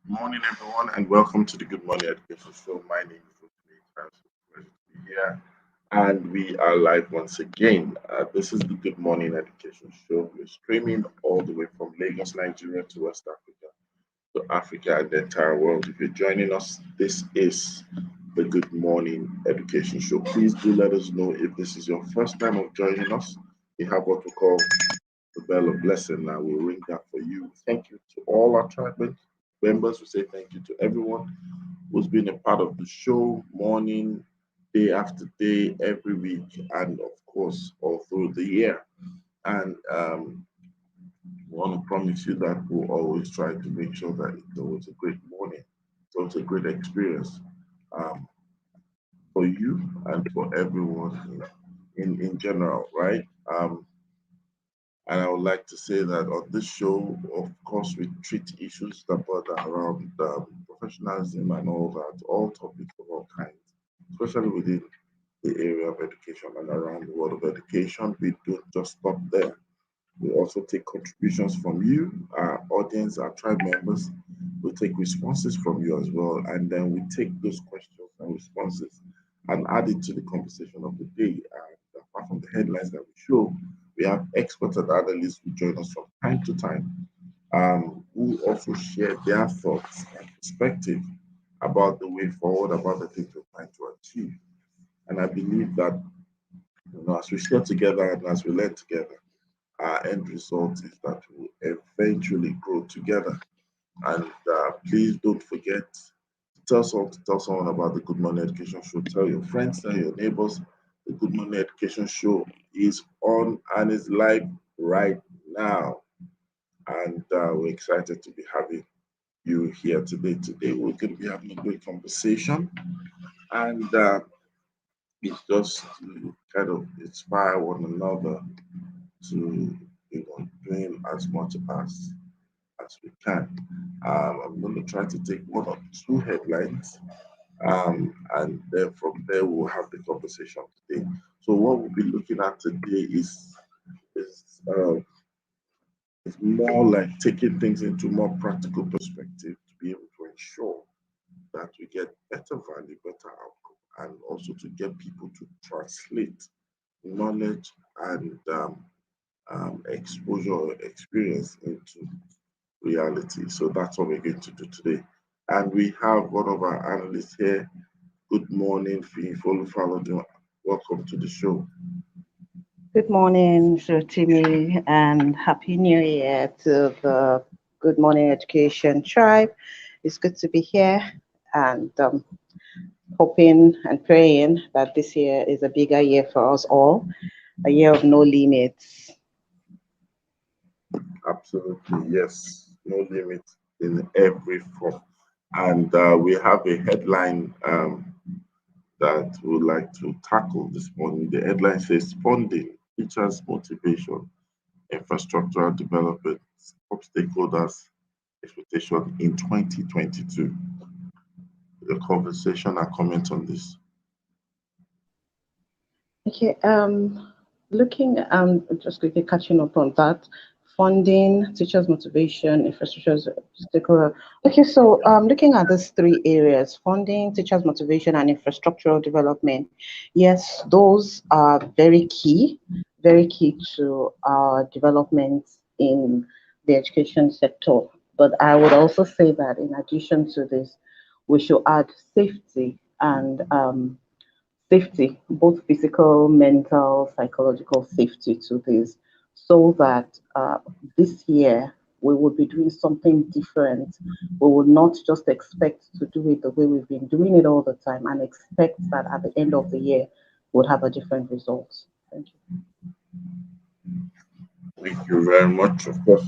Morning, everyone, and welcome to the Good Morning Education Show. My name is Rotimi. It's a pleasure to be here, and we are live once again. This is the Good Morning Education Show. We're streaming all the way from Lagos, Nigeria, to West Africa, to Africa, and the entire world. If you're joining us, this is the Good Morning Education Show. Please do let us know if this is your first time of joining us. We have what we call the bell of blessing. Now we'll ring that for you. Thank you to all our tribe members. We say thank you to everyone who's been a part of the show morning, day after day, every week, and of course, all through the year. And we want to promise you that we'll always try to make sure that it was a great morning, it was a great experience um, for you and for everyone in general, right? And I would like to say that on this show, of course, we treat issues that border around professionalism and all that, all topics of all kinds, especially within the area of education and around the world of education. We don't just stop there. We also take contributions from you, our audience, our tribe members. We take responses from you as well, and then we take those questions and responses and add it to the conversation of the day. And apart from the headlines that we show, we have experts and analysts who join us from time to time, who also share their thoughts and perspective about the way forward, about the things we're trying to achieve. And I believe that as we share together and as we learn together, our end result is that we'll eventually grow together. And please don't forget to tell someone about the Good Morning Education Show. Tell your friends, tell your neighbors. The Good Morning Education Show is on and is live right now. And we're excited to be having you here today. Today we're going to be having a great conversation, and it's just to kind of inspire one another to doing as much as we can. I'm going to try to take one or two headlines, and then from there we'll have the conversation today. So what we'll be looking at today is it's more like taking things into more practical perspective to be able to ensure that we get better value, better outcome, and also to get people to translate knowledge and exposure or experience into reality. So that's what we're going to do today. And we have one of our analysts here. Good morning, Fee Folufalo. Welcome to the show. Good morning, Timmy, and Happy New Year to the Good Morning Education tribe. It's good to be here and hoping and praying that this year is a bigger year for us all, a year of no limits. Absolutely, yes. No limit in every form. And we have a headline that we'd like to tackle this morning. The headline says Funding, Teachers' Motivation, Infrastructural Development, Top Stakeholders' Expectation in 2022. The conversation and comment on this. Okay, looking just quickly catching up on that, funding, teachers' motivation, infrastructure, stakeholder. Okay, so looking at these three areas, funding, teachers' motivation, and infrastructural development, yes, those are very key to our development in the education sector. But I would also say that in addition to this, we should add safety, both physical, mental, psychological safety to this, so that this year we will be doing something different. We will not just expect to do it the way we've been doing it all the time and expect that at the end of the year we'll have a different result. Thank you. Thank you very much. Of course,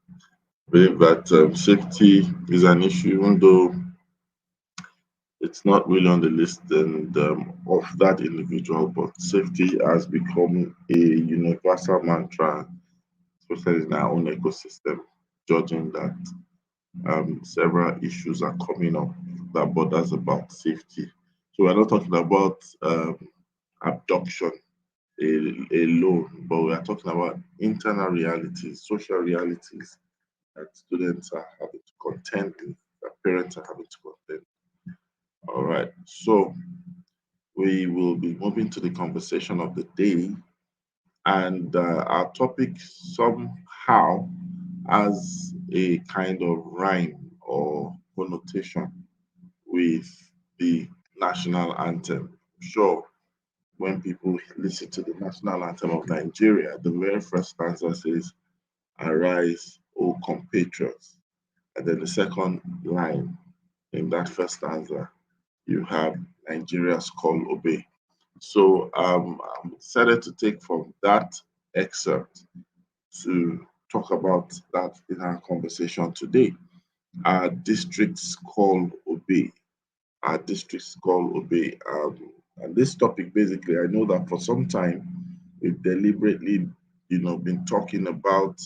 I believe that safety is an issue, even though it's not really on the list and of that individual, but safety has become a universal mantra, especially in our own ecosystem, judging that several issues are coming up that borders about safety. So we're not talking about abduction alone, but we are talking about internal realities, social realities that students are having to contend with, that parents are having to contend. All right, so we will be moving to the conversation of the day, and our topic somehow has a kind of rhyme or connotation with the national anthem. Sure, when people listen to the national anthem of Nigeria, the very first stanza says, "Arise, O compatriots." And then the second line in that first stanza, you have Nigeria's call obey. So I'm decided to take from that excerpt to talk about that in our conversation today. Our district's call obey. Our district's call obey. And this topic, basically, I know that for some time we've deliberately, been talking about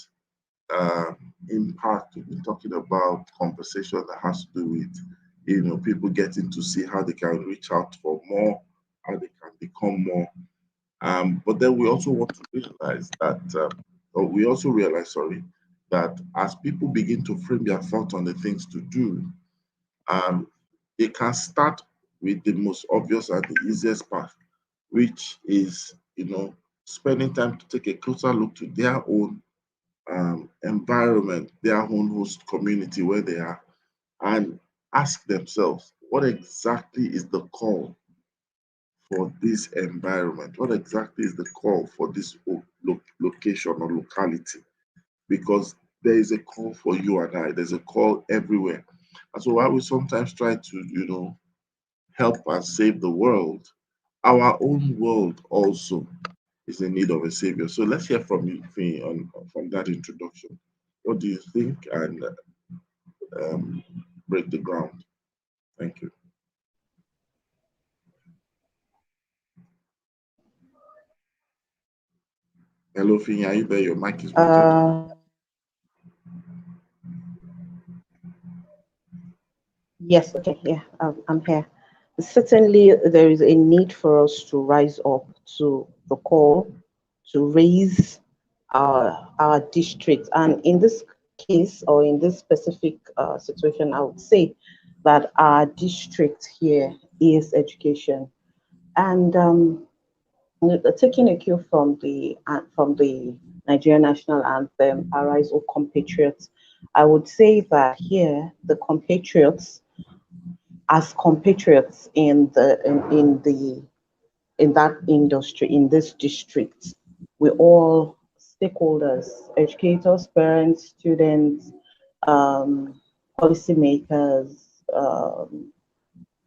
uh, impact. We've been talking about conversation that has to do with, people getting to see how they can reach out for more, how they can become more. But then we also want to realize that, or we also realize, sorry, that as people begin to frame their thoughts on the things to do, um, they can start with the most obvious and the easiest path, which is, spending time to take a closer look to their own environment, their own host community where they are, and ask themselves, what exactly is the call for this environment? What exactly is the call for this location or locality? Because there is a call for you and I, there's a call everywhere. And so while we sometimes try to, help and save the world, our own world also is in need of a savior. So let's hear from you, Fee, from that introduction. What do you think? And um, break the ground. Thank you. Hello, Fee, are you there? Your mic is muted. Yes, okay, yeah, I'm here. Certainly, there is a need for us to rise up to the call, to raise our district. And in this case, or in this specific situation, I would say that our district here is education. And taking a cue from the Nigerian national anthem, "Arise, O compatriots," I would say that here the compatriots, as compatriots in that industry, in this district, we're all stakeholders: educators, parents, students, um, policymakers,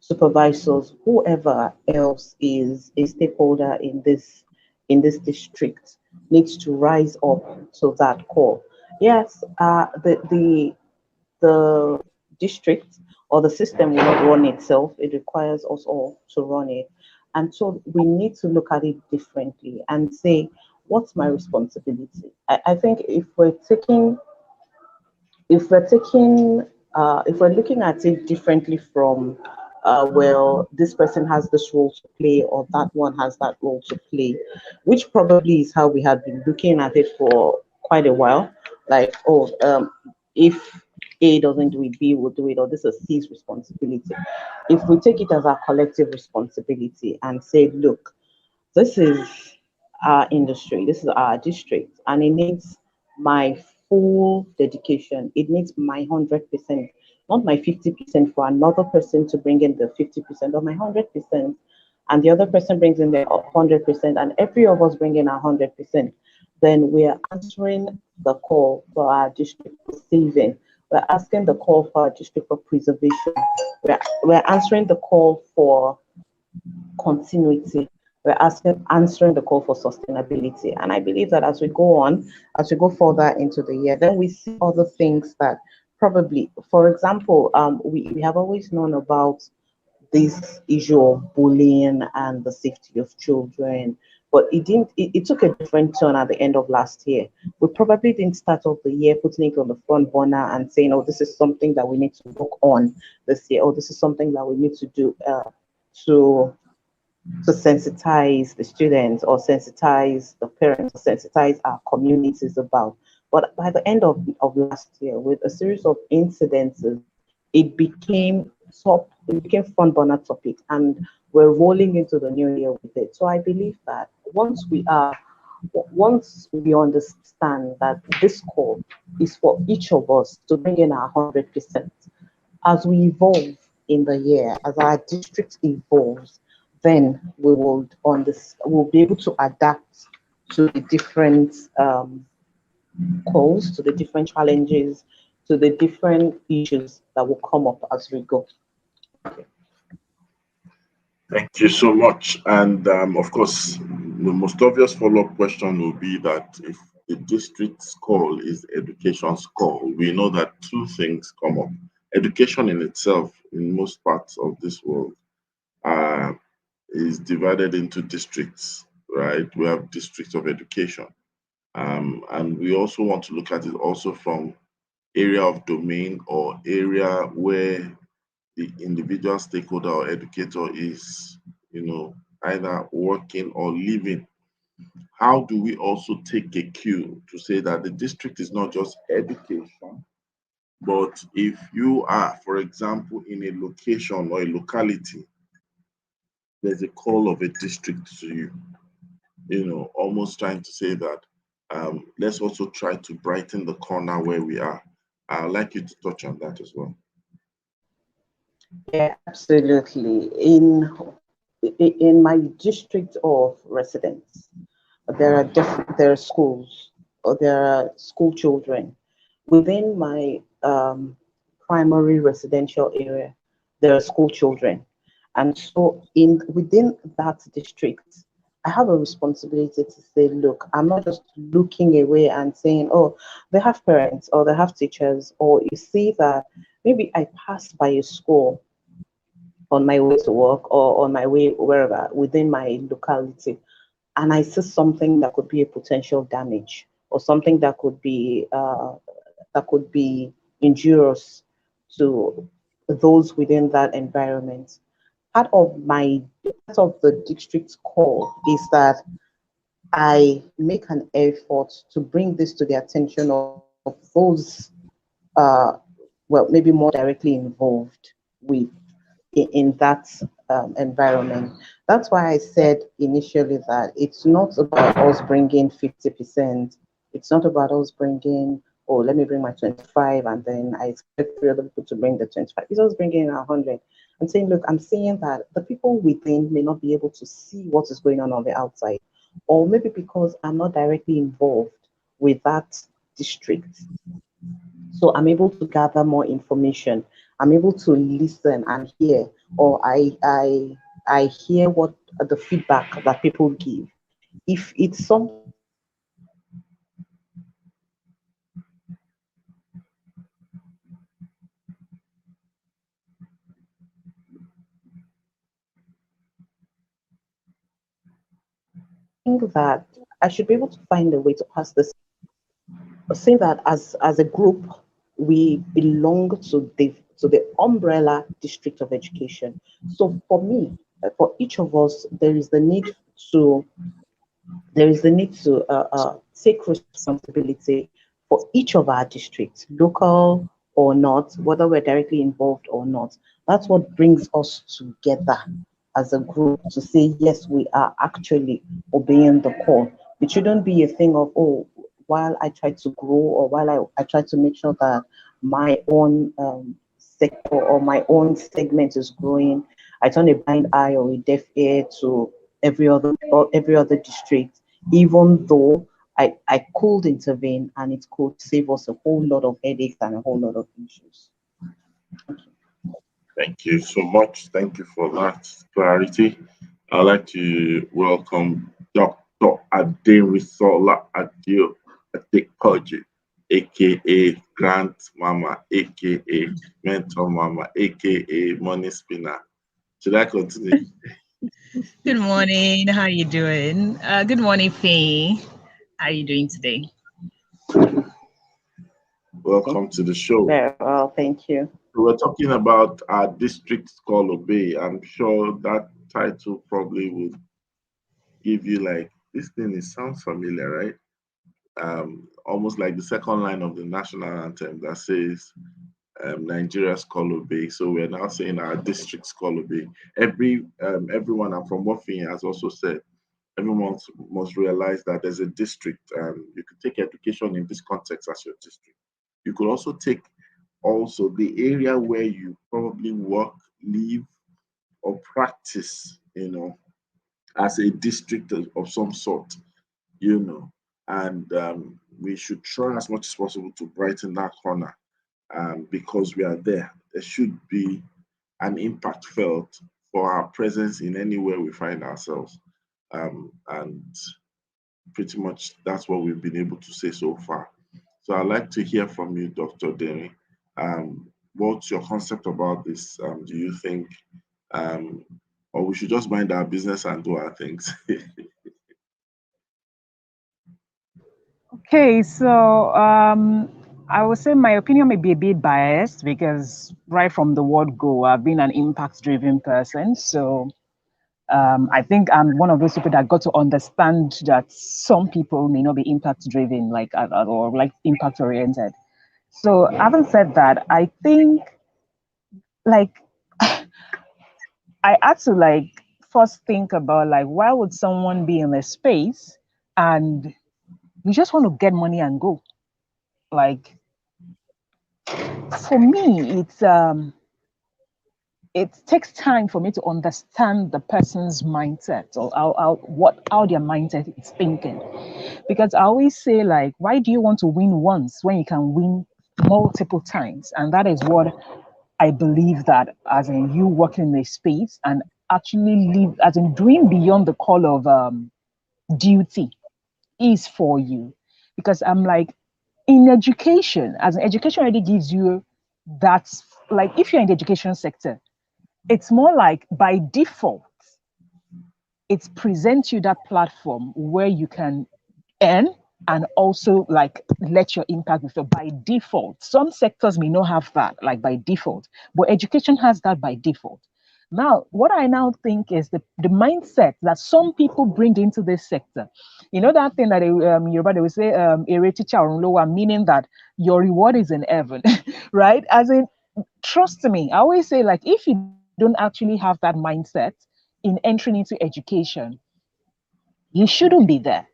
supervisors, whoever else is a stakeholder in this district needs to rise up to that call. Yes, the district or the system will not run itself. It requires us all to run it. And so we need to look at it differently and say, what's my responsibility? I think if we're taking if we're looking at it differently from well, this person has this role to play or that one has that role to play, which probably is how we have been looking at it for quite a while. Like, oh, if A doesn't do it, B will do it, or this is C's responsibility. If we take it as our collective responsibility and say, look, this is our industry, this is our district, and it needs my full dedication. It needs my 100%, not my 50% for another person to bring in the 50%, or my 100%, and the other person brings in their 100%, and every of us bring in our 100%. Then we are answering the call for our district for saving. We're asking the call for our district for preservation. We're answering the call for continuity. We're answering the call for sustainability. And I believe that as we go on, as we go further into the year, then we see other things that probably, for example, we have always known about this issue of bullying and the safety of children, but it took a different turn at the end of last year. We probably didn't start off the year putting it on the front burner and saying, oh, this is something that we need to work on this year, or this is something that we need to do to sensitize the students or sensitize the parents or sensitize our communities about. But by the end of last year, with a series of incidences it became front burner topic, and we're rolling into the new year with it. So I believe that once we understand that this call is for each of us to bring in our 100%, as we evolve in the year, as our district evolves, then we'll be able to adapt to the different calls, to the different challenges, to the different issues that will come up as we go. Thank you so much. And of course, the most obvious follow-up question will be that if the district's call is education's call, we know that two things come up. Education in itself, in most parts of this world, uh, is divided into districts, right? We have districts of education. And we also want to look at it also from area of domain or area where the individual stakeholder or educator is, either working or living. How do we also take a cue to say that the district is not just education, but if you are, for example, in a location or a locality, there's a call of a district to you, almost trying to say that let's also try to brighten the corner where we are. I'd like you to touch on that as well. Yeah, absolutely. In my district of residence, there are schools, or there are school children. Within my primary residential area, there are school children, and so in within that district, I have a responsibility to say, look, I'm not just looking away and saying, oh, they have parents or they have teachers, or you see that maybe I passed by a school on my way to work or on my way wherever within my locality, and I see something that could be a potential damage or something that could be injurious to those within that environment. Part of the district's call is that I make an effort to bring this to the attention of those uh, well, maybe more directly involved with in that environment. That's why I said initially that it's not about us bringing 50%. It's not about us bringing, oh, let me bring my 25 and then I expect three other people to bring the 25. It's us bringing 100 and saying, look, I'm seeing that the people within may not be able to see what is going on the outside, or maybe because I'm not directly involved with that district, so I'm able to gather more information. I'm able to listen and hear, or I hear what the feedback that people give. If it's something that think that I should be able to find a way to pass this, saying that as a group we belong to the umbrella district of education. So for me, for each of us, to there is the need to take responsibility for each of our districts, local or not, whether we're directly involved or not. That's what brings us together as a group to say, yes, we are actually obeying the call. It shouldn't be a thing of, oh, while I try to grow or while I try to make sure that my own sector or my own segment is growing, I turn a blind eye or a deaf ear to every other district, even though I could intervene and it could save us a whole lot of headaches and a whole lot of issues. Thank you so much. Thank you for that clarity. I'd like to welcome Dr. Aderisola Adio Adepoji, aka Grant Mama, aka Mentor Mama, aka Money Spinner. Should I continue? Good morning. How are you doing? Good morning, Faye. How are you doing today? Welcome to the show. Very well, thank you. We're talking about our district's call obey. I'm sure that title probably would give you like this thing is sounds familiar, right? Almost like the second line of the national anthem that says, Nigeria's color bay. So we're now saying our district's color bay. Everyone, and from what Finn has also said, everyone must realize that there's a district. You could take education in this context as your district. You could also take also the area where you probably work, live, or practice, as a district of some sort, and we should try as much as possible to brighten that corner, because we are there. There should be an impact felt for our presence in anywhere we find ourselves. And pretty much that's what we've been able to say so far. So I'd like to hear from you, Dr. Denny. What's your concept about this? Do you think, or we should just mind our business and do our things? Okay, so I would say my opinion may be a bit biased because right from the word go, I've been an impact-driven person. So I think I'm one of those people that got to understand that some people may not be impact-driven, or like impact-oriented. So having said that, I think like I had to first think about why would someone be in a space and you just want to get money and go. Like for me, it takes time for me to understand the person's mindset or how their mindset is thinking. Because I always say why do you want to win once when you can win multiple times? And that is what I believe, that as in you working in a space and actually live as in doing beyond the call of duty is for you. Because I'm in education, as an education already gives you that, if you're in the education sector, it's more like by default, it presents you that platform where you can earn and also let your impact be felt by default. Some sectors may not have that by default, but education has that by default. Now, what I now think is the mindset that some people bring into this sector. You know that thing that Yoruba, they will say, "Ere teacher or lower," meaning that your reward is in heaven, right? As in, trust me, I always say, if you don't actually have that mindset in entering into education, you shouldn't be there,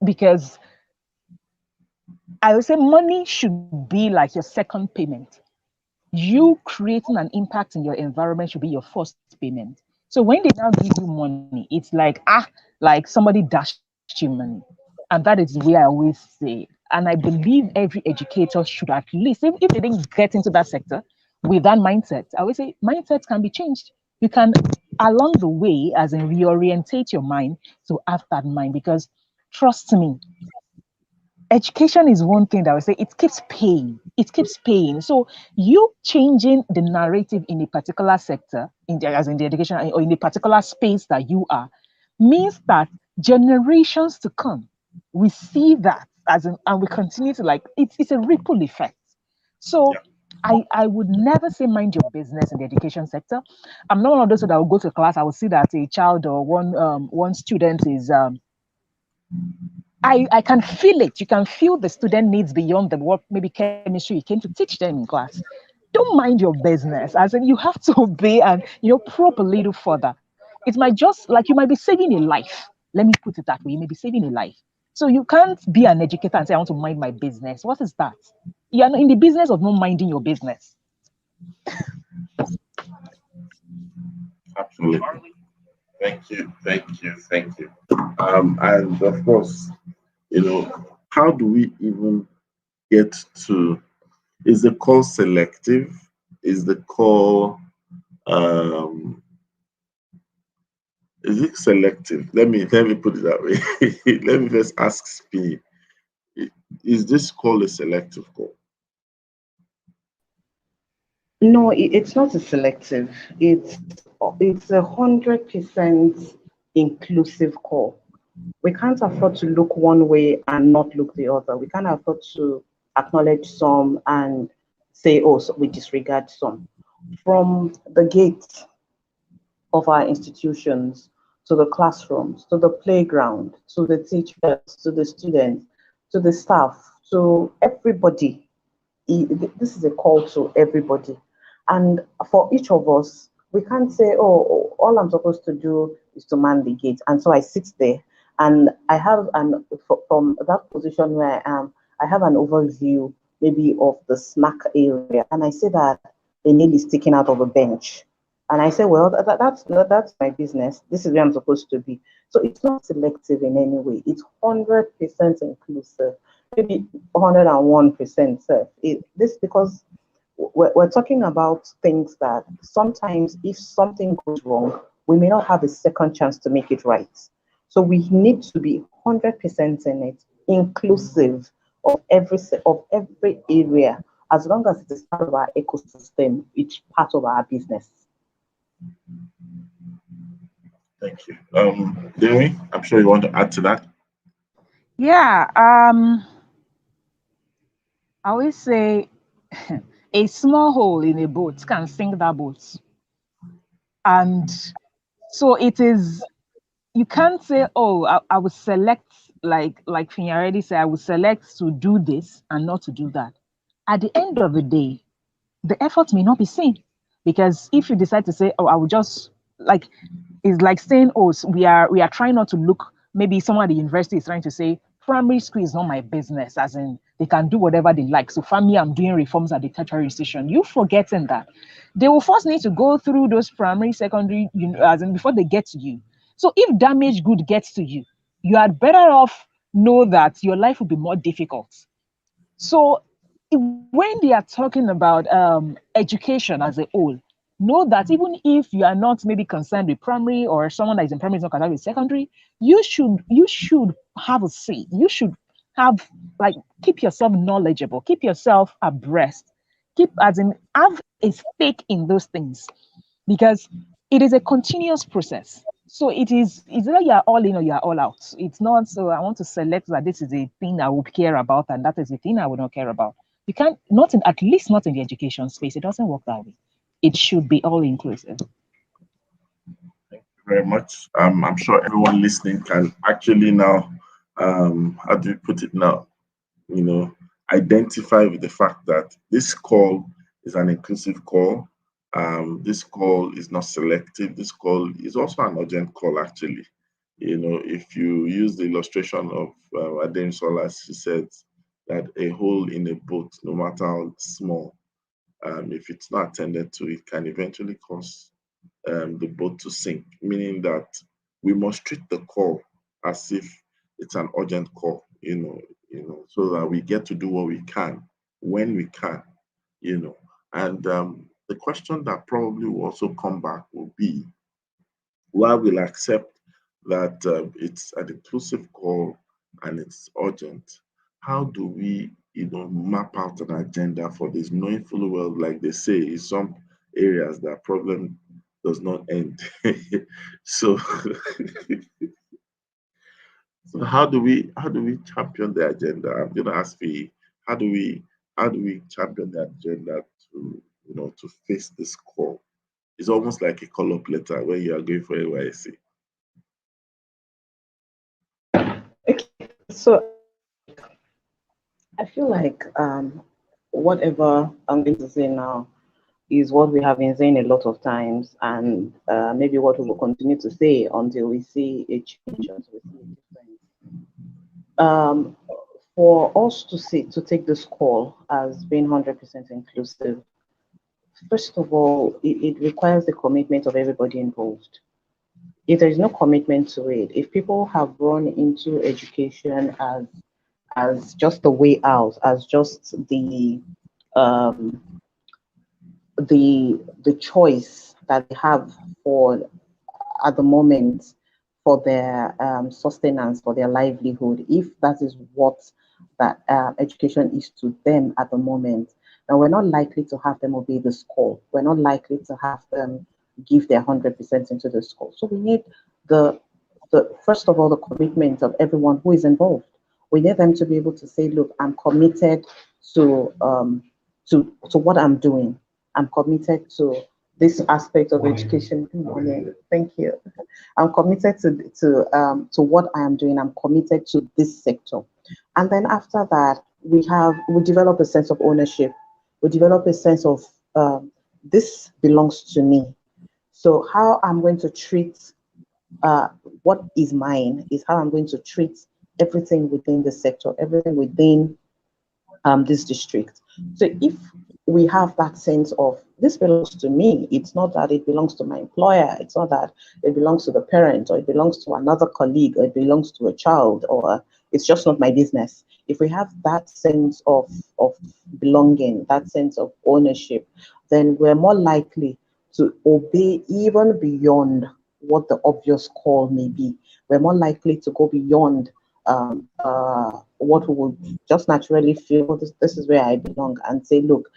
because I would say money should be like your second payment. You creating an impact in your environment should be your first payment. So when they now give you money, it's like somebody dashed you money. And that is the way I always say. And I believe every educator should, at least, if they didn't get into that sector with that mindset, I would say mindsets can be changed. You can, along the way, as in reorientate your mind to have that mind. Because trust me, education is one thing that I would say it keeps paying. It keeps paying. So you changing the narrative in a particular sector, as in the education or in a particular space that you are, means that generations to come, we see that as in, and we continue to it's a ripple effect. So Yeah. I would never say mind your business in the education sector. I'm not one of those that will go to class. I will see that a child or one student is I can feel it. You can feel the student needs beyond the what maybe chemistry you came to teach them in class. Don't mind your business. As in, you have to obey and probe a little further. It might just you might be saving a life. Let me put it that way. You may be saving a life. So you can't be an educator and say I want to mind my business. What is that? You are in the business of not minding your business. Absolutely. Thank you. Thank you. Thank you. And of course, how do we even get to, is the call selective? Is the call, um is it selective? Let me put it that way. Let me first ask Speed. Is this call a selective call? No, it's not a selective. It's 100% inclusive call. We can't afford to look one way and not look the other. We can't afford to acknowledge some and say, oh, so we disregard some. From the gate of our institutions to the classrooms, to the playground, to the teachers, to the students, to the staff, to everybody, this is a call to everybody. And for each of us, we can't say, oh, all I'm supposed to do is to man the gate. And so I sit there and I have from that position where I am, I have an overview maybe of the snack area. And I see that a nail is sticking out of a bench. And I say, well, that's my business. This is where I'm supposed to be. So it's not selective in any way. It's 100% inclusive, maybe 101%. This because we're talking about things that sometimes if something goes wrong, we may not have a second chance to make it right. So we need to be 100% in it, inclusive of every area, as long as it is part of our ecosystem, it's part of our business. Thank you. Demi, I'm sure you want to add to that. Yeah, I always say a small hole in a boat can sink that boat. And so it is, you can't say, oh, I will select, like Finya already said, I will select to do this and not to do that. At the end of the day, the effort may not be seen. Because if you decide to say, oh, I will just like, it's like saying, oh, we are trying not to look, maybe someone at the university is trying to say, primary school is not my business, as in they can do whatever they like. So for me, I'm doing reforms at the tertiary institution. You forgetting that they will first need to go through those primary, secondary, as in before they get to you. So if damaged good gets to you, you are better off know that your life will be more difficult. So when they are talking about education as a whole, know that even if you are not maybe concerned with primary, or someone that is in primary is not concerned with secondary, you should have a say. You should have, like, keep yourself knowledgeable, keep yourself abreast, keep, as in, have a stake in those things, because it is a continuous process. So it's either you are all in or you are all out. It's not so I want to select that this is a thing I will care about and that is a thing I will not care about. You can't, not in, at least not in the education space. It doesn't work that way. It should be all inclusive. Thank you very much. I'm sure everyone listening can actually now, how do you put it now? You know, identify with the fact that this call is an inclusive call. This call is not selective. This call is also an urgent call, actually. You know, if you use the illustration of Adem Solas, she said that a hole in a boat, no matter how small, if it's not attended to, it can eventually cause the boat to sink, meaning that we must treat the call as if it's an urgent call, so that we get to do what we can when we can, you know. And the question that probably will also come back will be, while we'll accept that it's an inclusive call and it's urgent, how do we, map out an agenda for this, knowing fully well, like they say, in some areas that problem does not end. So, so how do we champion the agenda? I'm gonna ask you, how do we champion the agenda to to face this call? It's almost like a call up letter when you are going for NYC. Okay, so I feel like whatever I'm going to say now is what we have been saying a lot of times, and maybe what we will continue to say until we see a change, until we see a difference. Um, for us to take this call as being 100% inclusive, first of all, it requires the commitment of everybody involved. If there is no commitment to it, if people have run into education as just the way out, as just um, the choice that they have for at the moment for their sustenance, for their livelihood, if that is what that education is to them at the moment, then we're not likely to have them obey the call. We're not likely to have them give their 100% into the school. So we need the first of all the commitment of everyone who is involved. We need them to be able to say, look, I'm committed to to what I'm doing. I'm committed to this aspect of education. Good morning. Thank you. I'm committed to what I am doing. I'm committed to this sector. And then after that, we develop a sense of ownership. We develop a sense of this belongs to me. So how I'm going to treat uh, what is mine is how I'm going to treat everything within the sector, everything within this district. So if we have that sense of this belongs to me, it's not that it belongs to my employer, it's not that it belongs to the parent or it belongs to another colleague or it belongs to a child or it's just not my business. If we have that sense of belonging, that sense of ownership, then we're more likely to obey even beyond what the obvious call may be. We're more likely to go beyond what we would just naturally feel this is where I belong and say, look,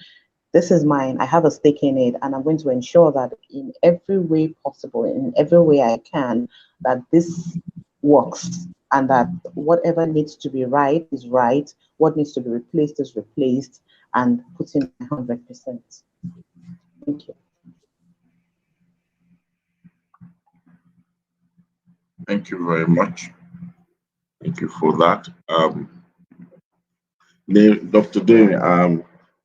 this is mine. I have a stake in it, and I'm going to ensure that in every way possible, in every way I can, that this works and that whatever needs to be right is right, what needs to be replaced is replaced, and put in 100%. Thank you. Thank you very much. Thank you for that. Dr. Day,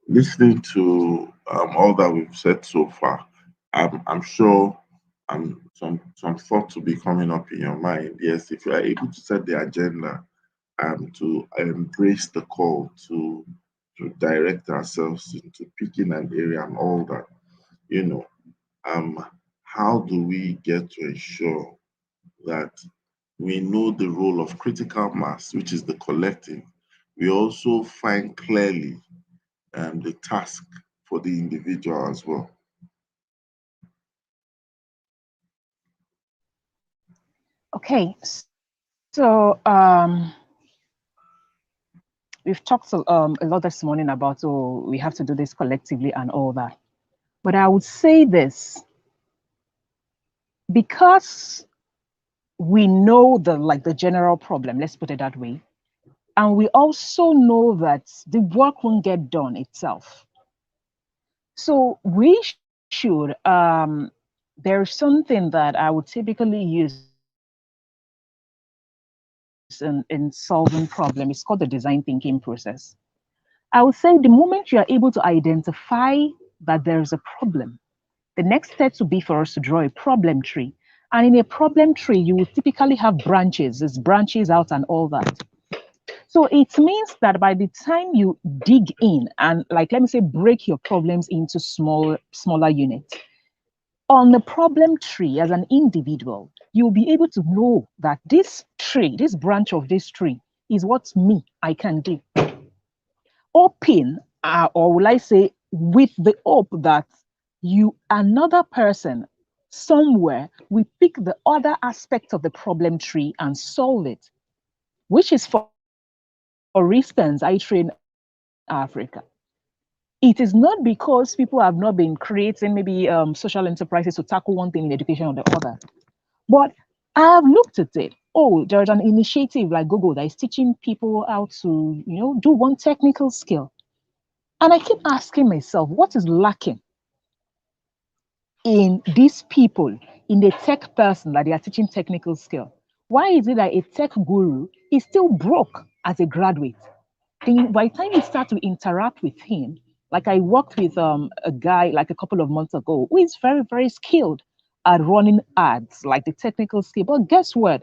listening to all that we've said so far, I'm sure some thoughts will be coming up in your mind. Yes, if you are able to set the agenda to embrace the call to direct ourselves into picking an area and all that, you know, um, how do we get to ensure that we know the role of critical mass, which is the collective? We also find clearly the task for the individual as well. Okay, so we've talked a lot this morning about, oh, we have to do this collectively and all that. But I would say this, because we know the general problem, let's put it that way, and we also know that the work won't get done itself. So we should, there's something that I would typically use in solving problem. It's called the design thinking process. I would say the moment you are able to identify that there's a problem, the next step would be for us to draw a problem tree. And in a problem tree, you will typically have branches, there's branches out and all that. So it means that by the time you dig in and, like, let me say, break your problems into smaller units, on the problem tree as an individual, you'll be able to know that this tree, this branch of this tree, is what me I can do. Open, or will I say, with the hope that you, another person somewhere, will pick the other aspect of the problem tree and solve it, which is, for instance, I train Africa. It is not because people have not been creating maybe social enterprises to tackle one thing in education or the other. But I have looked at it. Oh, there's an initiative like Google that is teaching people how to, do one technical skill. And I keep asking myself, what is lacking in these people, in the tech person that they are teaching technical skill? Why is it that a tech guru is still broke as a graduate? Then by the time you start to interact with him, like I worked with a guy like a couple of months ago who is very, very skilled at running ads, like the technical skill. But guess what?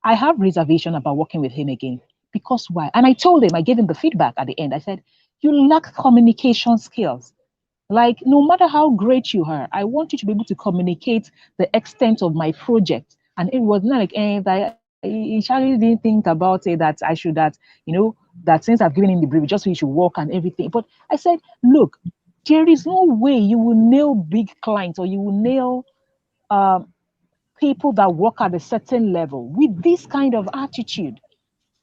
I have reservation about working with him again. Because why? And I told him, I gave him the feedback at the end. I said, you lack communication skills. Like, no matter how great you are, I want you to be able to communicate the extent of my project. And it was not like, he actually didn't think about it that I should, that since I've given him the brief, just so he should work and everything. But I said, look, there is no way you will nail big clients or you will nail um, people that work at a certain level with this kind of attitude,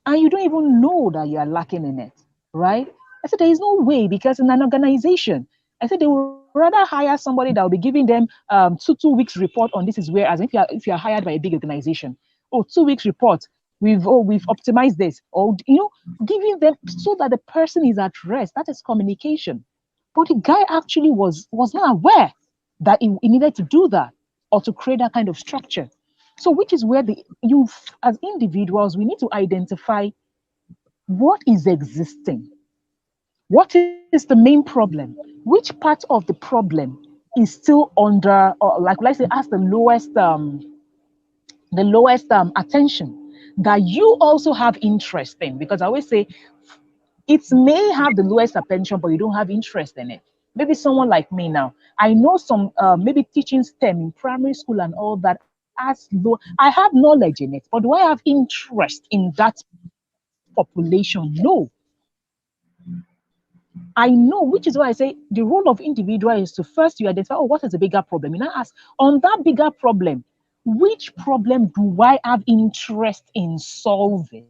and you don't even know that you are lacking in it, right? I said, there is no way, because in an organization, I said they would rather hire somebody that will be giving them 2 weeks report on this is where, as if you're hired by a big organization. Oh, 2 weeks report. We've optimized this, or giving them so that the person is at rest. That is communication. But the guy actually was not aware that he needed to do that or to create that kind of structure. So, which is where as individuals, we need to identify what is existing. What is the main problem? Which part of the problem is still under, or like let's say, as the lowest attention that you also have interest in? Because I always say it may have the lowest attention, but you don't have interest in it. Maybe someone like me now, I know some maybe teaching STEM in primary school and all that as low. I have knowledge in it, but do I have interest in that population? No. I know, which is why I say the role of individual is to first you identify, oh, what is the bigger problem? You now ask, on that bigger problem, which problem do I have interest in solving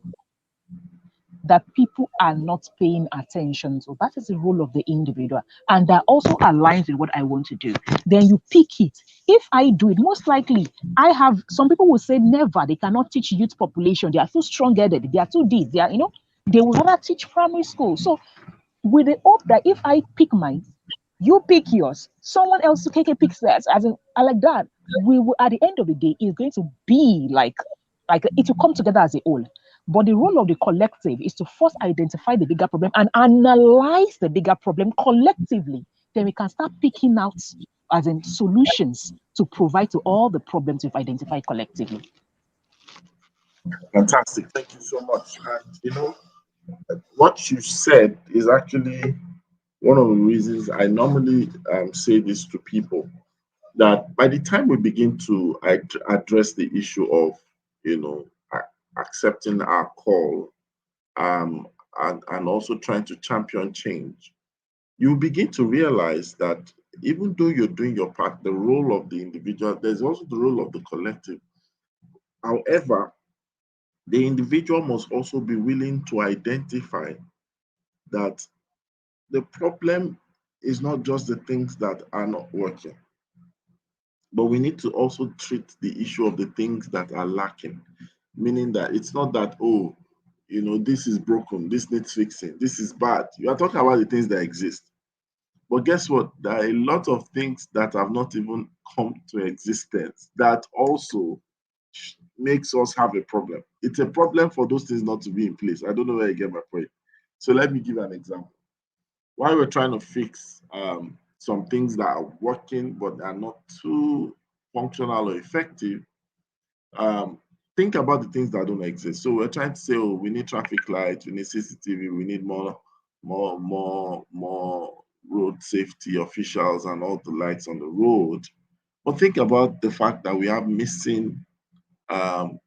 that people are not paying attention to? That is the role of the individual. And that also aligns with what I want to do. Then you pick it. If I do it, most likely I have some people will say never, they cannot teach youth population. They are too strong-headed, they are too deep, they are, they will rather teach primary school. So with the hope that if I pick mine, you pick yours, someone else to KK picks theirs, as in I like that. We will at the end of the day, it's going to be like it will come together as a whole. But the role of the collective is to first identify the bigger problem and analyze the bigger problem collectively. Then we can start picking out as in solutions to provide to all the problems we've identified collectively. Fantastic. Thank you so much. And what you said is actually one of the reasons I normally say this to people, that by the time we begin to address the issue of, accepting our call, um, and also trying to champion change, you begin to realize that even though you're doing your part, the role of the individual, there's also the role of the collective. However, the individual must also be willing to identify that the problem is not just the things that are not working, but we need to also treat the issue of the things that are lacking. Meaning that it's not that, oh, this is broken, this needs fixing, this is bad. You are talking about the things that exist. But guess what? There are a lot of things that have not even come to existence that also makes us have a problem. It's a problem for those things not to be in place. I don't know where you get my point. So let me give an example. While we're trying to fix some things that are working but are not too functional or effective, um, think about the things that don't exist. So we're trying to say, oh, we need traffic lights, we need CCTV, we need more road safety officials and all the lights on the road. But think about the fact that we have missing um,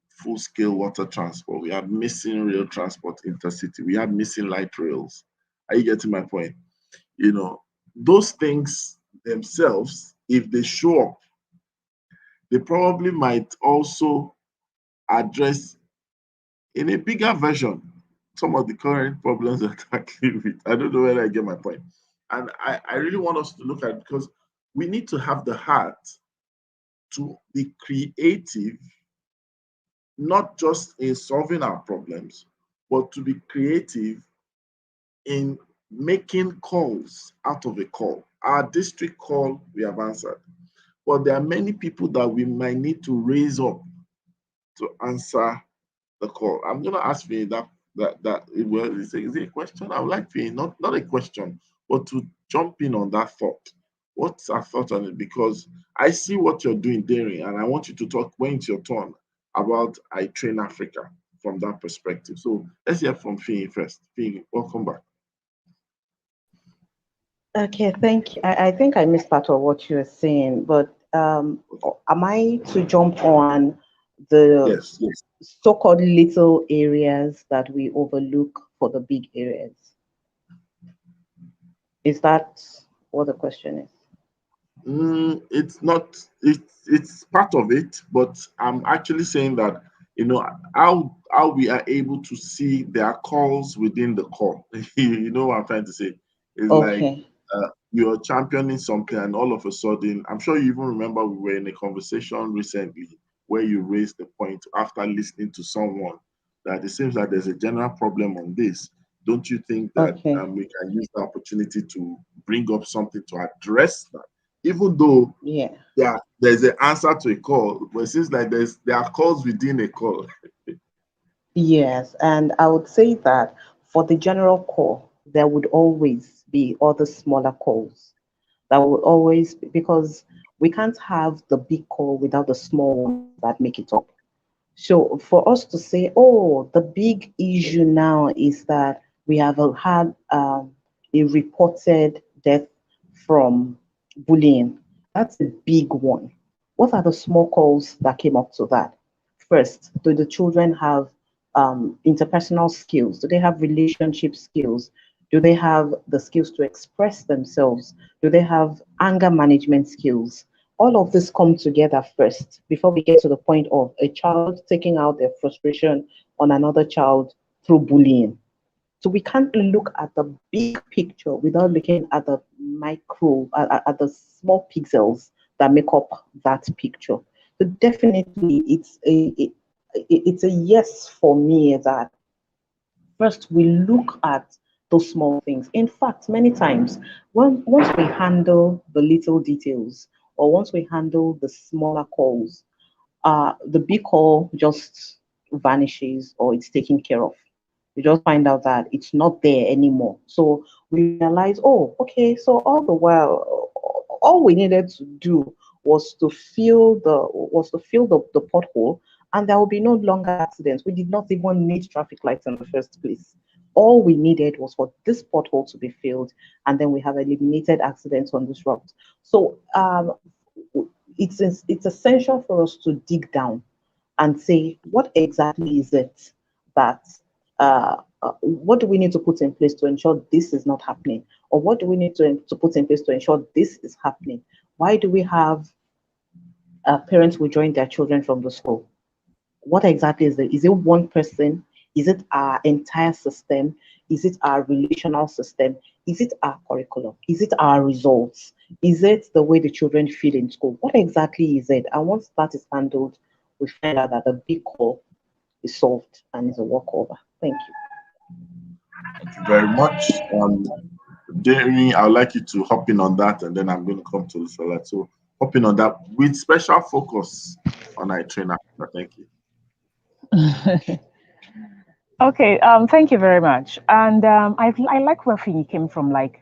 full-scale water transport. We have missing rail transport intercity. We have missing light rails. Are you getting my point? Those things themselves, if they show up, they probably might also address in a bigger version some of the current problems that are tackling with. I don't know whether I get my point. And I really want us to look at it because we need to have the heart to be creative, not just in solving our problems, but to be creative in making calls out of a call. Our district call, we have answered. But there are many people that we might need to raise up to answer the call. I'm going to ask you that well, is it a question? I would like for you, not a question, but to jump in on that thought. What's our thought on it? Because I see what you're doing, Darren, and I want you to talk when it's your turn about I Train Africa from that perspective. So let's hear from Fee first. Fee, welcome back. Okay, thank you. I think I missed part of what you were saying, but am I to jump on the Yes, yes. so-called little areas that we overlook for the big areas? Is that what the question is? It's not. It's part of it, but I'm actually saying that how we are able to see there are calls within the call. You know what I'm trying to say? It's like Okay. you're championing something, and all of a sudden, I'm sure you even remember we were in a conversation recently where you raised the point after listening to someone that it seems like there's a general problem on this. Don't you think that Okay. we can use the opportunity to bring up something to address that? Even though Yeah. there's an answer to a call, but it seems like there are calls within a call. Yes, and I would say that for the general call, there would always be other smaller calls. That would always because we can't have the big call without the small ones that make it up. So for us to say, oh, the big issue now is that we have had a reported death from bullying, that's a big one. What are the small calls that came up to that? First, do the children have interpersonal skills? Do they have relationship skills? Do they have the skills to express themselves? Do they have anger management skills? All of this come together first before we get to the point of a child taking out their frustration on another child through bullying. So we can't look at the big picture without looking at the micro, at the small pixels that make up that picture. So definitely, it's a yes for me that first we look at those small things. In fact, many times, once we handle the little details or once we handle the smaller calls, the big call just vanishes or it's taken care of. We just find out that it's not there anymore. So we realize, oh, okay, so all the while, all we needed to do was to fill the pothole, and there will be no longer accidents. We did not even need traffic lights in the first place. All we needed was for this pothole to be filled, and then we have eliminated accidents on this route. So it's essential for us to dig down and say what exactly is it that what do we need to put in place to ensure this is not happening, or what do we need to put in place to ensure this is happening? Why do we have parents who join their children from the school? What exactly is it? Is it one person? Is it our entire system? Is it our relational system? Is it our curriculum? Is it our results? Is it the way the children feel in school? What exactly is it? And once that is handled, we find out that the big call is solved and is a walkover. Thank you. Thank you very much. Jamie, I'd like you to hop in on that, and then I'm going to come to Lusola. So hop in on that with special focus on our trainer. Thank you. Okay, thank you very much. And I like where Fini came from. Like,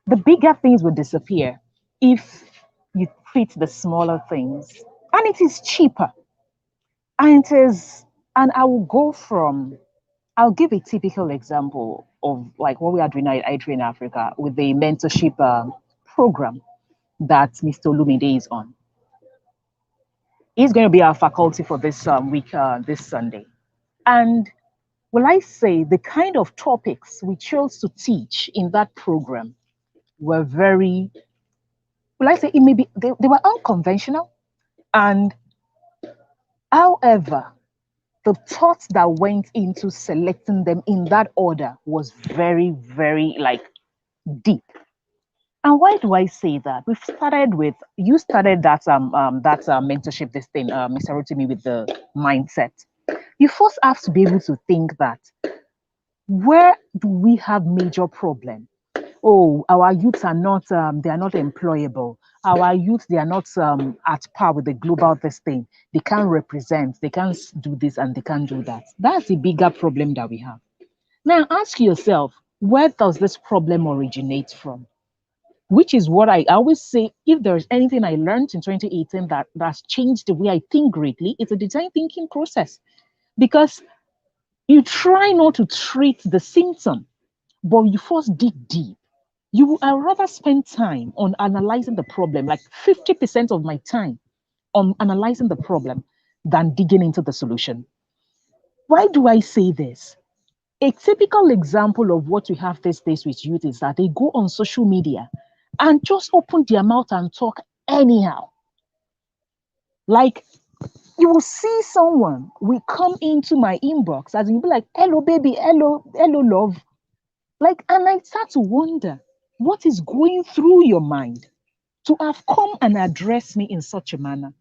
the bigger things will disappear if you treat the smaller things. And it is cheaper. And it is, and I will go from, I'll give a typical example of like what we are doing at iTrain Africa with the mentorship program that Mr. Olumide is on. He's going to be our faculty for this week, this Sunday. And will I say the kind of topics we chose to teach in that program were very, will I say it may be, they were unconventional. And however, the thoughts that went into selecting them in that order was very, very like deep. And why do I say that? We've started with, you started that mentorship, this thing, Mr. Rotimi, with the mindset. You first have to be able to think that where do we have major problem? Oh, our youths are not they are not employable. Our youth, they are not at par with the global this thing. They can't represent, they can't do this and they can't do that. That's the bigger problem that we have. Now ask yourself, where does this problem originate from? Which is what I always say, if there's anything I learned in 2018 that's changed the way I think greatly, it's a design thinking process. Because you try not to treat the symptom, but you first dig deep. I rather spend time on analyzing the problem, like 50% of my time on analyzing the problem than digging into the solution. Why do I say this? A typical example of what we have these days with youth is that they go on social media and just open their mouth and talk anyhow. Like, you will see someone will come into my inbox as you'll be like, hello, baby, hello, love. Like, and I start to wonder what is going through your mind to have come and address me in such a manner.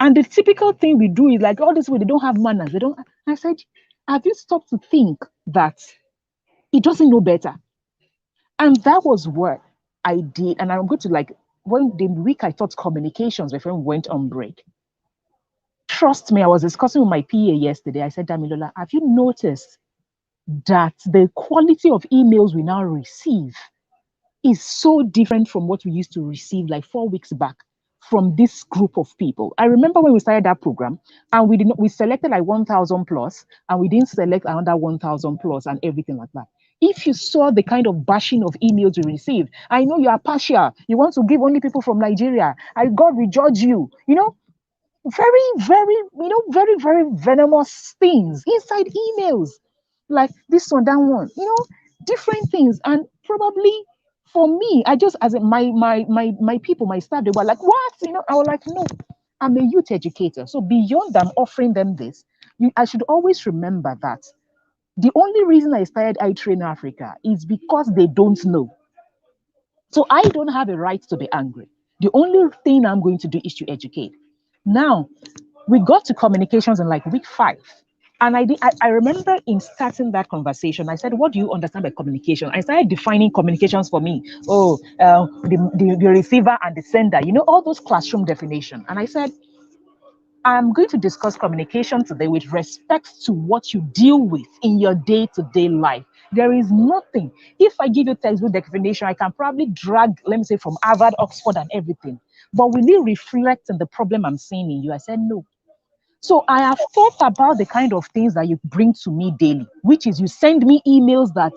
And the typical thing we do is like, all this way, they don't have manners. They don't. I said, have you stopped to think that he doesn't know better? And that was what I did. And I'm going to like, when the week I taught communications before we went on break, trust me, I was discussing with my PA yesterday. I said, Damilola, have you noticed that the quality of emails we now receive is so different from what we used to receive like 4 weeks back from this group of people. I remember when we started that program and we selected like 1,000 plus and we didn't select another 1,000 plus and everything like that. If you saw the kind of bashing of emails you received, I know you are partial. You want to give only people from Nigeria. God will judge you. Very, very venomous things inside emails. Like this one, that one, different things. And probably for me, I just as my people, my staff, they were like, what? I was like, no, I'm a youth educator. So beyond them offering them this, I should always remember that the only reason I started I Train Africa is because they don't know. So I don't have a right to be angry. The only thing I'm going to do is to educate. Now, we got to communications in like week 5. And I remember in starting that conversation, I said, what do you understand by communication? I started defining communications for me. Oh, the receiver and the sender, all those classroom definition. And I said, I'm going to discuss communication today with respect to what you deal with in your day-to-day life. There is nothing. If I give you textbook definition, I can probably drag, let me say, from Harvard, Oxford, and everything. But will it reflect on the problem I'm seeing in you? I said no. So I have thought about the kind of things that you bring to me daily, which is you send me emails that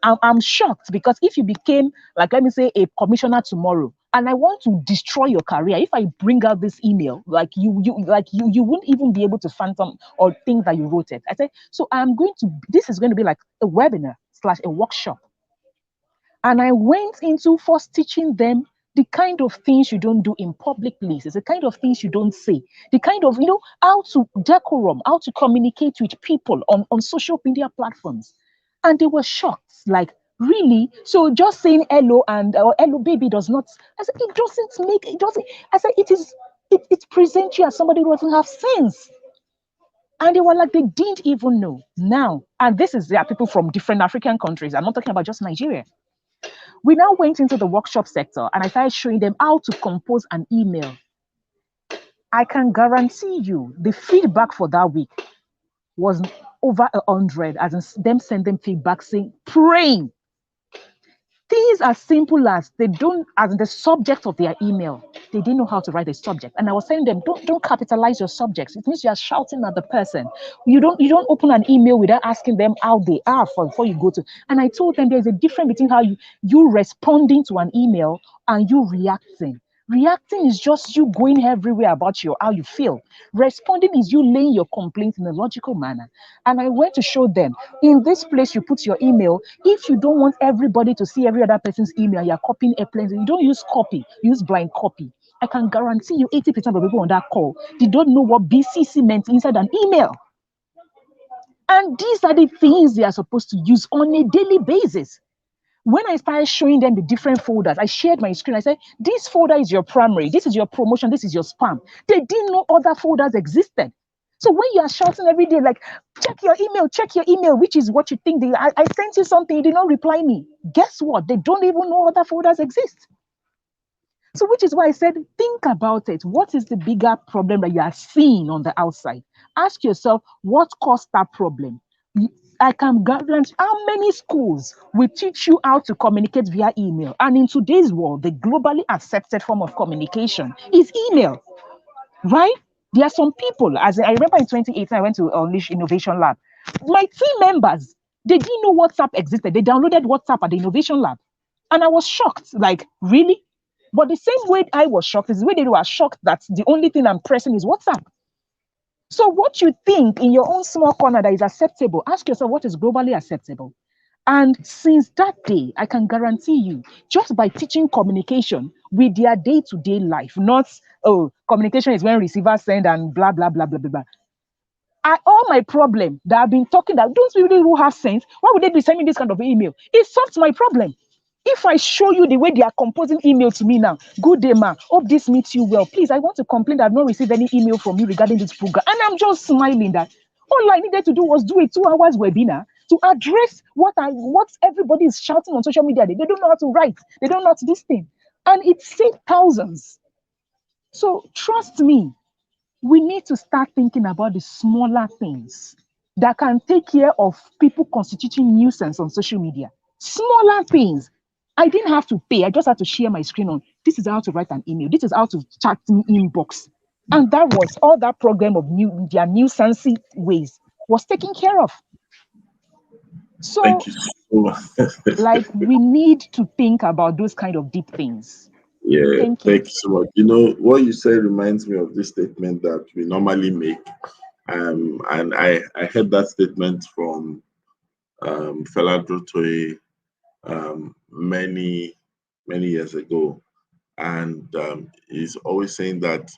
I'm shocked because if you became, like, let me say, a commissioner tomorrow, and I want to destroy your career, if I bring out this email, like you wouldn't even be able to phantom or think that you wrote it. I said, so this is going to be like a webinar slash a workshop. And I went into first teaching them the kind of things you don't do in public places, the kind of things you don't say, the kind of, how to decorum, how to communicate with people on social media platforms. And they were shocked, like, really? So just saying hello and or hello baby does not, I said, it doesn't, I said, it presents you as somebody who doesn't have sense. And they were like, they didn't even know. Now, and there are people from different African countries. I'm not talking about just Nigeria. We now went into the workshop sector and I started showing them how to compose an email. I can guarantee you the feedback for that week was over 100, as in them sending feedback saying, praying. Things as simple as they don't, as in the subject of their email, they didn't know how to write a subject. And I was telling them, don't capitalize your subjects. It means you are shouting at the person. You don't open an email without asking them how they are before you go to. And I told them there's a difference between how you responding to an email and you reacting. Reacting is just you going everywhere about how you feel. Responding is you laying your complaint in a logical manner. And I went to show them in this place you put your email. If you don't want everybody to see every other person's email, you're copying airplanes. You don't use copy, use blind copy. I can guarantee you 80% of people on that call, they don't know what BCC meant inside an email. And these are the things they are supposed to use on a daily basis. When I started showing them the different folders, I shared my screen. I said, this folder is your primary, this is your promotion, this is your spam. They didn't know other folders existed. So when you are shouting every day, like, check your email, which is what you think, I sent you something, you did not reply me. Guess what? They don't even know other folders exist. So which is why I said, think about it. What is the bigger problem that you are seeing on the outside? Ask yourself, what caused that problem? I can guarantee how many schools will teach you how to communicate via email. And in today's world, the globally accepted form of communication is email, right? There are some people, as I remember in 2018, I went to Unleash Innovation Lab. My team members, they didn't know WhatsApp existed. They downloaded WhatsApp at the Innovation Lab. And I was shocked, like, really? But the same way I was shocked is the way they were shocked that the only thing I'm pressing is WhatsApp. So what you think in your own small corner that is acceptable, ask yourself what is globally acceptable. And since that day, I can guarantee you, just by teaching communication with their day-to-day life, not, oh, communication is when receivers send and blah, blah, blah, blah, blah, blah. All my problem that I've been talking about, those people who have sense, why would they be sending this kind of email? It solves my problem. If I show you the way they are composing email to me now, good day, ma. Hope this meets you well. Please, I want to complain that I've not received any email from you regarding this program. And I'm just smiling that all I needed to do was do a 2 hours webinar to address what everybody is shouting on social media. They don't know how to write. They don't know how to do this thing. And it saved thousands. So trust me, we need to start thinking about the smaller things. that can take care of people constituting nuisance on social media. Smaller things. I didn't have to pay. I just had to share my screen on. This is how to write an email. This is how to chat me inbox. And that was all that program of their nuisance ways was taken care of. So, Thank you so much. like, we need to think about those kind of deep things. Yeah, Thank you. thank you so much. You know, what you said reminds me of this statement that we normally make. And I heard that statement from Fela Dutoye many years ago. And he's always saying that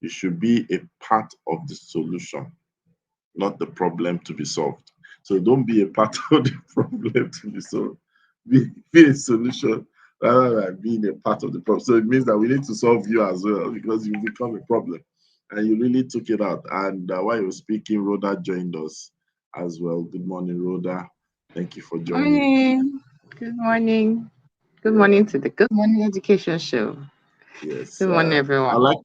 you should be a part of the solution, not the problem to be solved. So don't be a part of the problem to be solved. Be a solution rather than being a part of the problem. So it means that we need to solve you as well because you become a problem. And you really took it out. And while you were speaking, Rhoda joined us as well. Good morning, Rhoda. Thank you for joining. Morning. Good morning. Good Yeah, morning to the Good Morning Education Show. yes. Good morning, I everyone. like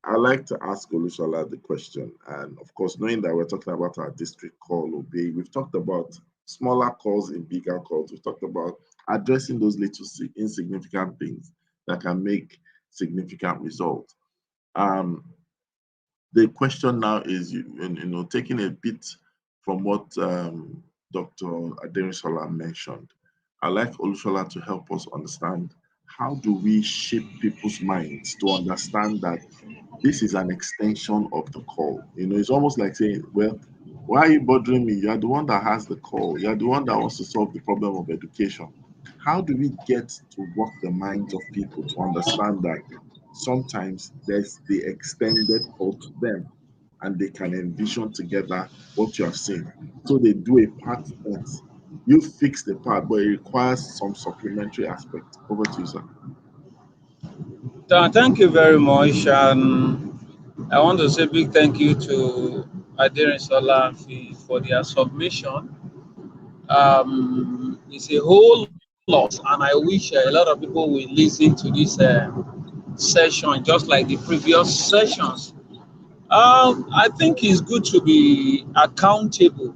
I like to ask Olushola the question, and of course, knowing that we're talking about our district call obey, we've talked about smaller calls in bigger calls. We've talked about addressing those little insignificant things that can make significant results. Um, the question now is, taking a bit from what Dr. Aderisola mentioned. I'd like Olushola to help us understand how do we shape people's minds to understand that this is an extension of the call. It's almost like saying, well, why are you bothering me? You're the one that has the call. You're the one that wants to solve the problem of education. How do we get to work the minds of people to understand that sometimes there's the extended call to them and they can envision together what you have seen? So they do a part first. You fix the part, but it requires some supplementary aspect. Over to you, sir. Thank you very much. And I want to say big thank you to Adirin Sola for their submission. It's a whole lot, and I wish a lot of people will listen to this session just like the previous sessions. I think it's good to be accountable,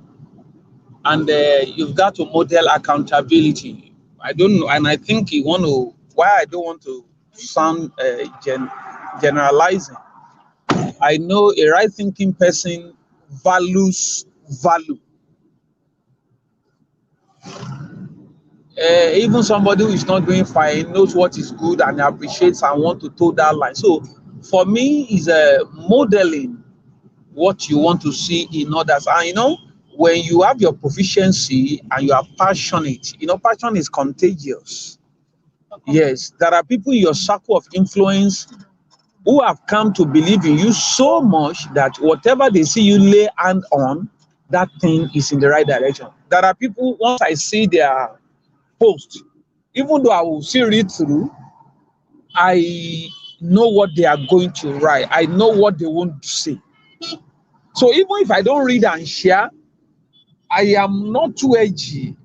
and you've got to model accountability. I don't know, and I think you want to. Why I don't want to sound generalizing. I know a right thinking person values value. Even somebody who is not doing fine knows what is good and appreciates and want to toe that line. So for me, is modeling what you want to see in others. And when you have your proficiency and you are passionate, passion is contagious. Yes, there are people in your circle of influence who have come to believe in you so much that whatever they see you lay hand on, that thing is in the right direction. There are people, once I see their post, even though I will see read through, I know what they are going to write. I know what they want to say. So even if I don't read and share, I am not too edgy.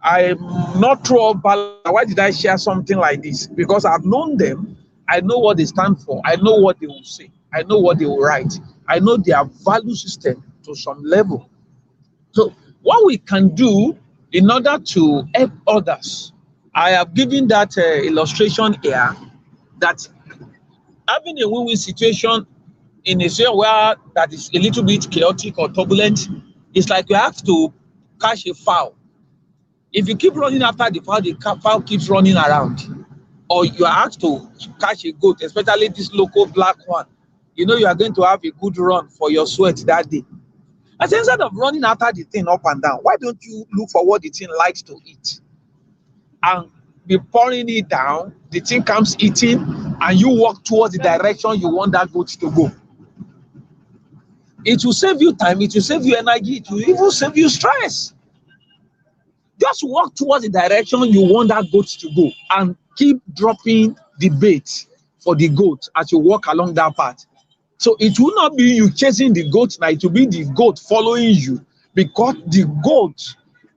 I'm not throw balance. Why did I share something like this? Because I've known them. I know what they stand for. I know what they will say. I know what they will write. I know their value system to some level. So what we can do in order to help others, I have given that illustration here that having a win-win situation in a situation where that is a little bit chaotic or turbulent, it's like you have to catch a fowl. If you keep running after the fowl keeps running around. Or you are asked to catch a goat, especially this local black one. You are going to have a good run for your sweat that day. And so instead of running after the thing up and down, why don't you look for what the thing likes to eat and be pouring it down? The thing comes eating, and you walk towards the direction you want that goat to go. It will save you time, it will save you energy, it will even save you stress. Just walk towards the direction you want that goat to go and keep dropping the bait for the goat as you walk along that path. So it will not be you chasing the goat, now it will be the goat following you because the goat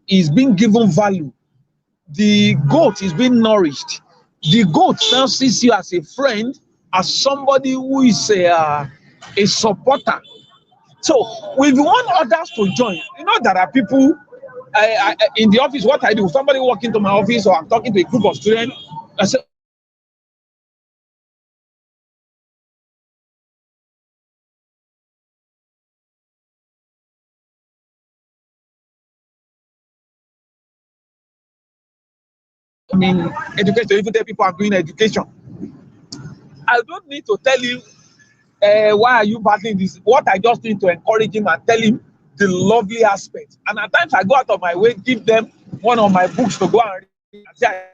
is being given value. The goat is being nourished. The goat now sees you as a friend, as somebody who is a supporter. So if you want others to join, you know there are people in the office. What I do, somebody walk into my office, or I'm talking to a group of students, I say, I mean, education. Even tell people I'm doing education. I don't need to tell you why are you battling this. What I just need to encourage him and tell him the lovely aspect. And at times I go out of my way, give them one of my books to go and read. And say,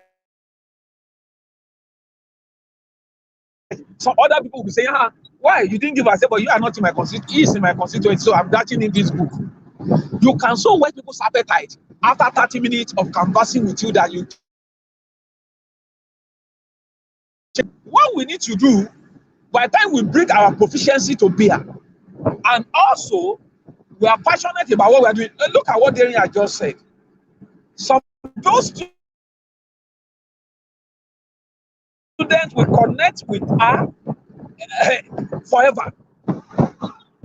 some other people will be saying, why you didn't give us? But you are not in my constituency. He is in my constituency, so I'm dashing in this book. You can so whet people's appetite after 30 minutes of conversing with you that you. What we need to do, by the time we bring our proficiency to bear, and also we are passionate about what we are doing. Look at what Darren has just said. Some of those students will connect with her forever.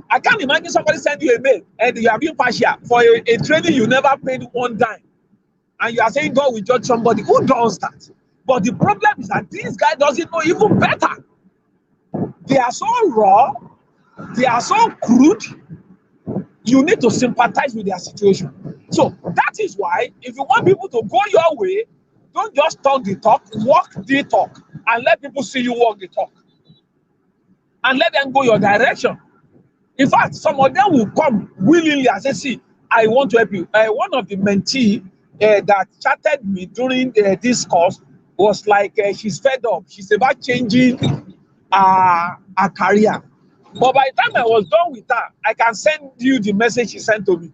I can't imagine somebody send you a mail and you are being partial for a training you never paid one dime, and you are saying God will judge somebody. Who does that? But the problem is that this guy doesn't know even better. They are so raw, they are so crude. You need to sympathize with their situation. So that is why, if you want people to go your way, don't just talk the talk, walk the talk, and let people see you walk the talk, and let them go your direction. In fact, some of them will come willingly and say, see, I want to help you. One of the mentee that chatted me during this course was like, she's fed up. She's about changing her career. But by the time I was done with her, I can send you the message she sent to me.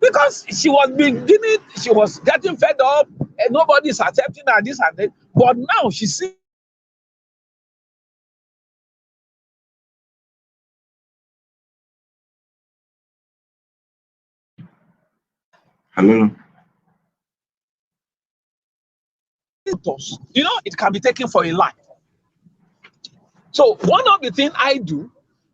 Because she was beginning, she was getting fed up, and nobody's accepting her, this and that. But now she sees. Hello. You know, it can be taken for a life. So one of the things I do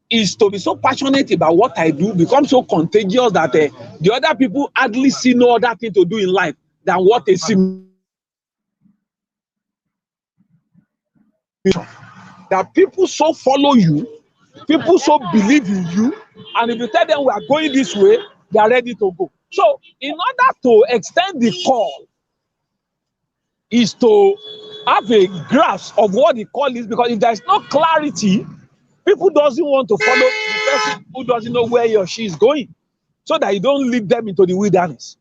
is to be so passionate about what I do, become so contagious that the other people hardly see no other thing to do in life than what they see. That people so follow you, people so believe in you, and if you tell them we are going this way, they are ready to go. So in order to extend the call is to have a grasp of what the call is, because if there is no clarity, people doesn't want to follow the person who doesn't know where he or she is going, so that you don't lead them into the wilderness.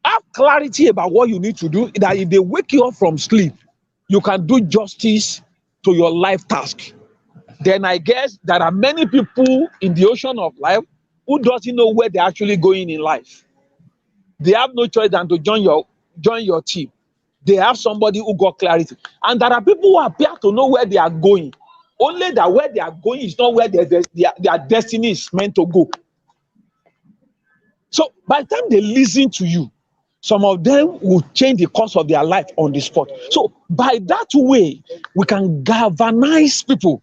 Have clarity about what you need to do, that if they wake you up from sleep, you can do justice to your life task. Then I guess there are many people in the ocean of life who doesn't know where they're actually going in life. They have no choice than to join your team. They have somebody who got clarity. And there are people who appear to know where they are going. Only that where they are going is not where their destiny is meant to go. So by the time they listen to you, some of them will change the course of their life on the spot. So by that way, we can galvanize people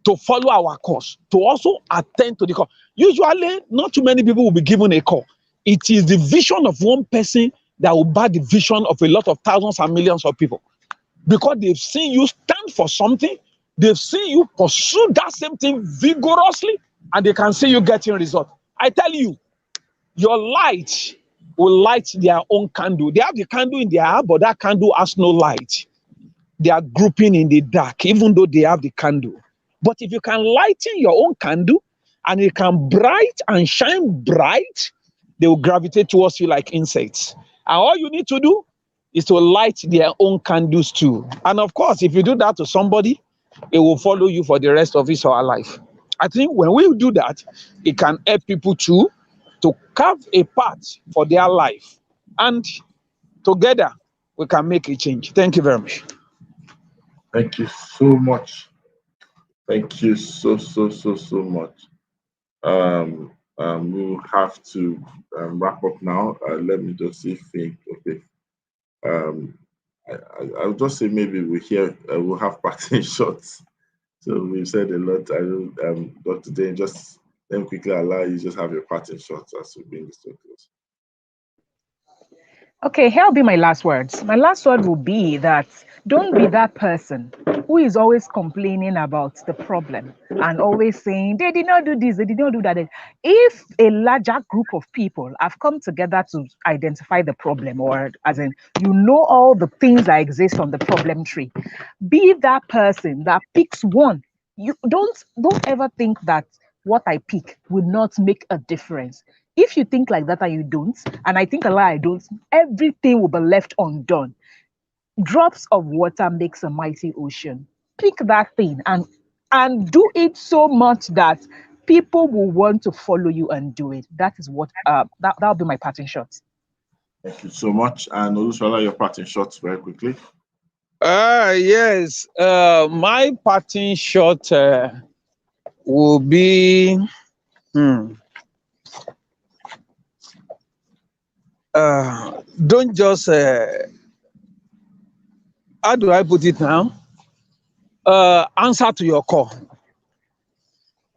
to follow our course, to also attend to the call. Usually, not too many people will be given a call. It is the vision of one person that will bear the vision of a lot of thousands and millions of people. Because they've seen you stand for something, they've seen you pursue that same thing vigorously, and they can see you getting results. I tell you, your light will light their own candle. They have the candle in their hand, but that candle has no light. They are grouping in the dark, even though they have the candle. But if you can lighten your own candle and it can bright and shine bright, they will gravitate towards you like insects. And all you need to do is to light their own candles too. And of course, if you do that to somebody, it will follow you for the rest of his or her life. I think when we do that, it can help people too to carve a path for their life. And together, we can make a change. Thank you very much. Thank you so much. Thank you so much. We will have to wrap up now. Let me just see. Think. Okay. Um, I'll just say maybe we'll have parting shots So we've said a lot. I will, Dr. Dane, just let me quickly allow you just have your parting shots as we bring this to a close. Okay, here will be my last words. My last word will be that don't be that person who is always complaining about the problem and always saying they did not do this, they did not do that. If a larger group of people have come together to identify the problem, or as in you know all the things that exist on the problem tree, be that person that picks one. You don't ever think that what I pick will not make a difference. If you think like that and you don't, and I think a lot I don't, everything will be left undone. Drops of water makes a mighty ocean. Pick that thing and do it so much that people will want to follow you and do it. That is what that'll be my parting shot. Thank you so much. And Olushola, your parting shots very quickly. Yes. My parting shot will be don't just how do I put it now? Answer to your call.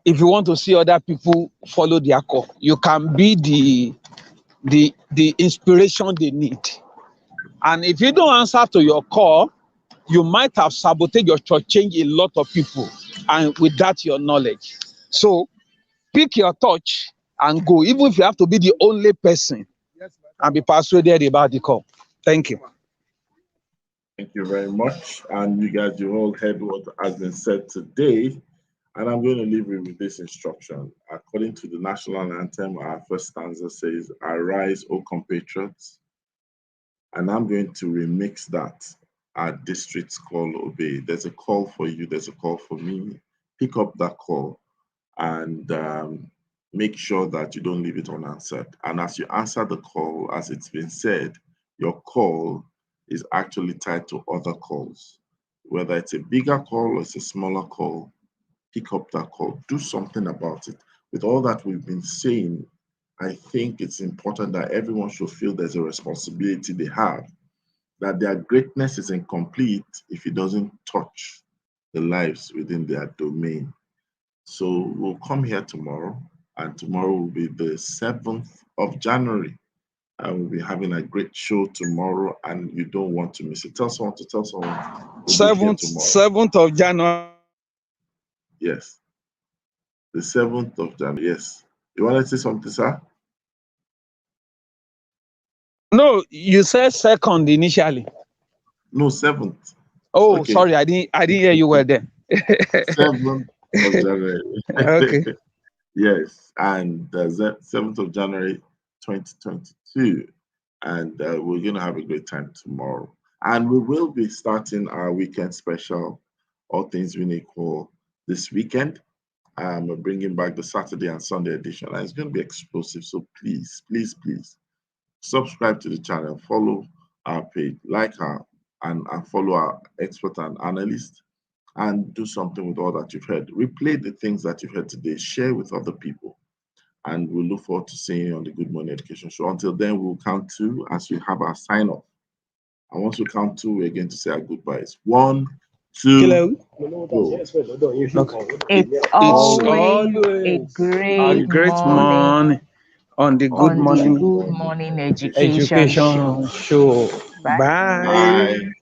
If you want to see other people follow their call, you can be the inspiration they need. And if you don't answer to your call, you might have sabotaged your church, change a lot of people, and with that your knowledge. So pick your touch and go, even if you have to be the only person, and be persuaded about the call. Thank you. Thank you very much. And you guys, you all heard what has been said today. And I'm going to leave you with this instruction. According to the national anthem, our first stanza says, "Arise, O compatriots." And I'm going to remix that. Our district's call, obey. There's a call for you, there's a call for me. Pick up that call and make sure that you don't leave it unanswered. And as you answer the call, as it's been said, your call is actually tied to other calls. Whether it's a bigger call or it's a smaller call, pick up that call, do something about it. With all that we've been saying, I think it's important that everyone should feel there's a responsibility they have, that their greatness is incomplete if it doesn't touch the lives within their domain. So we'll come here tomorrow, and tomorrow will be the 7th of January. And we'll be having a great show tomorrow, and you don't want to miss it. Tell someone to tell someone. We'll be here tomorrow. 7th of January. Yes. The 7th of January. Yes. You want to say something, sir? No, you said second initially. No, 7th. Oh, Okay. sorry, I didn't hear you well then. 7th of January. Okay. Yes, and the 7th of January 2022. And we're going to have a great time tomorrow. And we will be starting our weekend special, All Things Being Equal, this weekend. We're bringing back the Saturday and Sunday edition. And it's going to be explosive. So please, please, please subscribe to the channel, follow our page, like our, and follow our expert and analyst, and do something with all that you've heard. Replay the things that you've heard today, share with other people, and we'll look forward to seeing you on the Good Morning Education Show. Until then, we'll count 2 as we have our sign off. And once we count 2, we're going to say our goodbyes. 1, 2, go. It's always a great morning on the Good on the Morning Good Morning Education Show. Education Show. Bye. Bye. Bye.